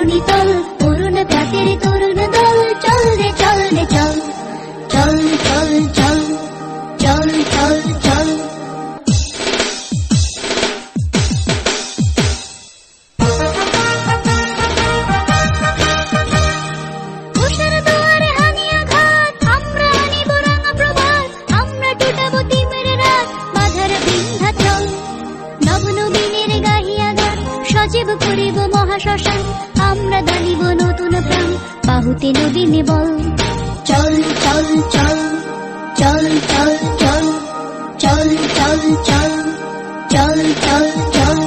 ধরণী তল, অরুণ প্রাতের তরুণ দল, চল রে চল রে চল, চল চল চল, চল চল চল। উষার দুয়ারে হানি আঘাত, আমরা আনিব রাঙা প্রভাত, আমরা টুটাবো তিমির রাত, বাধার বিন্ধ্যাচল। নবনবীনের গাহিয়া গান, সজীব করিব মহাশ্মশান, আমরা দানিব নতুন প্রাণ, বাহুতে নবীনে বল। চল চল চল, চল চল চল, চল চল চল, চল চল চল।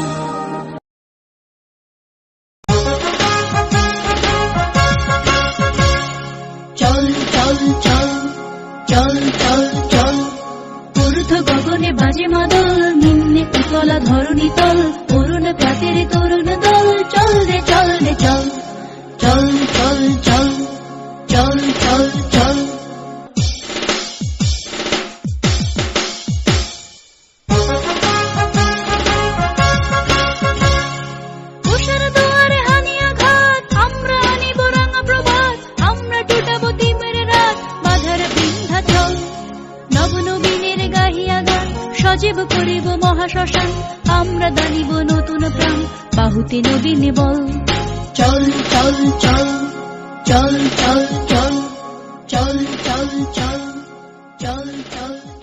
চল চল চল, চল চল চল। ঊর্ধ্ব গগনে বাজে মাদল, নিম্নে উতলা ধরণী তল, অরুণ প্রাতের তরুণ দল, চল রে চল রে চল, চল চল চল, চল চল চল। উষার দুয়ারে হানি আঘাত, আমরা আনিব রাঙা প্রভাত, আমরা টুটাবো তিমির রাত, বাধার বিন্ধ্যাচল। নবনবীনের গাহিয়া গান, সজীব করিব মহাশ্মশান, আমরা দানিব নতুন প্রাণ, বাহুতে নবীনে বল। চল চল চল, চল চল চল, চল চল চল, চল চল।